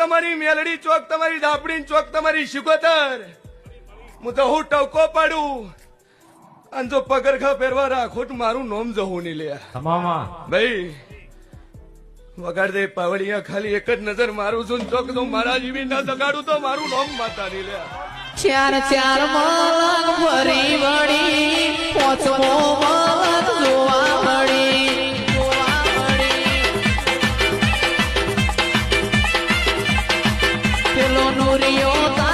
તમારી મેલડી ચોક તમારી દાપડી ચોક તમારી શિકોતર હું તો હું ટવકો પાડું અને જો પગરખા પહેરવા રાખો તો મારું નોમ જવું નહીં લે ભાઈ વગાડ દે પાવડિયા ખાલી એક જ નજર મારું છું ચોક તો મારા જેવી ન દગાડું તો મારું નોમ માતા નહીં લે ચાર ચાર મલક ભરી વળી પોચમો મલક જોવા મળી પેલો નુરિયો